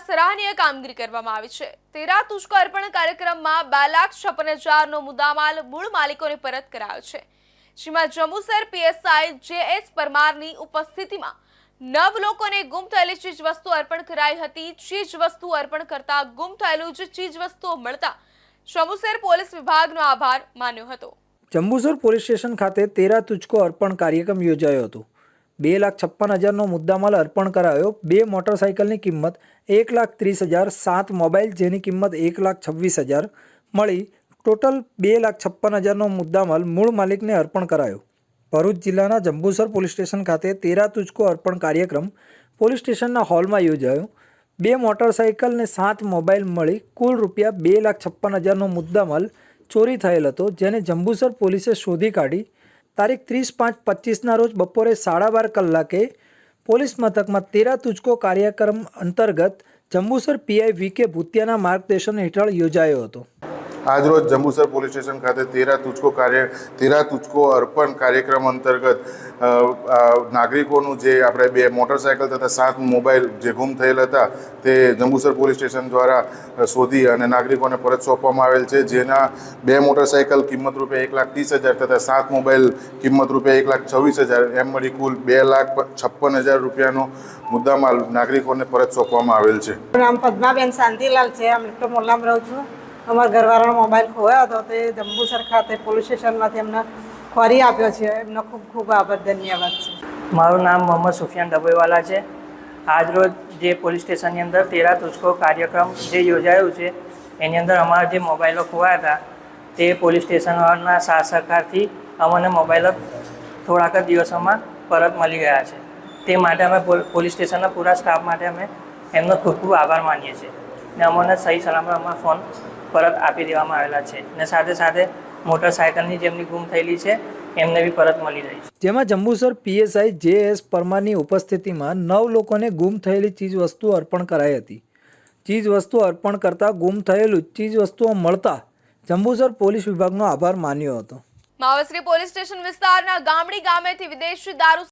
સરાહનીય કામગીરી કરવામાં આવી છે। તેરા તુજકો અર્પણ કાર્યક્રમમાં 2,56,000નો મુદ્દામાલ મૂળ માલિકોને પરત કરાયો છે, જેમાં જંબુસર પીએસઆઈ જે.એસ. પરમારની ઉપસ્થિતિમાં 9 લોકોને ગુમ થયેલી ચીજવસ્તુ અર્પણ કરાઈ હતી। ચીજવસ્તુ અર્પણ કરતા ગુમ થયેલું જ ચીજવસ્તુઓ મળતા જંબુસર પોલીસ વિભાગનો આભાર માન્યો હતો। જંબુસર પોલીસ સ્ટેશન ખાતે તેરા તુજકો અર્પણ કાર્યક્રમ યોજાયો હતો। 2,56,000નો મુદ્દામાલ અર્પણ કરાયો। 2 મોટરસાઇકલની કિંમત 1,30,000, 7 મોબાઈલ જેની કિંમત 1,26,000 મળી ટોટલ 2,56,000નો મુદ્દામાલ મૂળ માલિકને અર્પણ કરાયો। ભરૂચ જિલ્લાના જંબુસર પોલીસ સ્ટેશન ખાતે તેરા તુજકો અર્પણ કાર્યક્રમ પોલીસ સ્ટેશનના હોલમાં યોજાયો। 2 મોટરસાઇકલ ને 7 મોબાઈલ મળી કુલ રૂપિયા 2,56,000નો મુદ્દામાલ ચોરી થયેલ હતો, જેને જંબુસર પોલીસે શોધી કાઢી તારીખ 30/5/25ના રોજ બપોરે 12:30 કલાકે પોલીસ મથકમાં તેરા તુજકો કાર્યક્રમ અંતર્ગત જંબુસર પીઆઈ વી.કે. ભૂતિયાના માર્ગદર્શન હેઠળ યોજાયો હતો। આજરોજ જંબુસર પોલીસ સ્ટેશન ખાતે તેરા તુજકો અર્પણ કાર્યક્રમ અંતર્ગત નાગરિકોનું જે આપણે 2 મોટરસાઇકલ તથા 7 મોબાઈલ જે ગુમ થયેલ હતા તે જંબુસર પોલીસ સ્ટેશન દ્વારા શોધી અને નાગરિકોને પરત સોંપવામાં આવેલ છે, જેના 2 મોટરસાઇકલ કિંમત રૂપિયા 1,30,000 તથા 7 મોબાઈલ કિંમત રૂપિયા 1,26,000 એમ મળી કુલ 2,56,000 રૂપિયાનો મુદ્દામાલ નાગરિકોને પરત સોંપવામાં આવેલ છે। નામ પદ્માબેન શાંતિલાલ છે। અમે તો મોલ્લામાં રહું છું। અમારા ઘરવાળાનો મોબાઈલ ખોવાયો હતો, તે જંબુસર ખાતે પોલીસ સ્ટેશનમાંથી એમને ફરી આપ્યો છે। એમનો ખૂબ ખૂબ આભાર, ધન્યવાદ છે। મારું નામ મોહમ્મદ સુફિયાન ડબોઈવાલા છે। આજરોજ જે પોલીસ સ્ટેશનની અંદર તેરા તુજકો કાર્યક્રમ જે યોજાયું છે એની અંદર અમારા જે મોબાઈલો ખોવાયા હતા તે પોલીસ સ્ટેશનના સાથ સહકારથી અમને મોબાઈલો થોડાક જ દિવસોમાં પરત મળી ગયા છે। તે માટે અમે પોલીસ સ્ટેશનના પૂરા સ્ટાફ માટે અમે એમનો ખૂબ ખૂબ આભાર માનીએ છીએ ને અમને સહી સલામત અમારા ફોન પરત આપી દેવામાં આવેલા છે ને સાથે સાથે મોટરસાઇકલની જેમની ગુમ થયેલી છે એમને બી પરત મળી રહી છે। જેમાં જંબુસર પીએસઆઈ જે.એસ. પરમારની ઉપસ્થિતિમાં 9 લોકોને ગુમ થયેલી ચીજવસ્તુ અર્પણ કરાઈ હતી। ચીજવસ્તુ અર્પણ કરતાં ગુમ થયેલું ચીજવસ્તુઓ મળતા જંબુસર પોલીસ વિભાગનો આભાર માન્યો હતો। માવસરી પોલીસ સ્ટેશન વિસ્તારના ગામડી ગામેથી વિદેશી દારૂ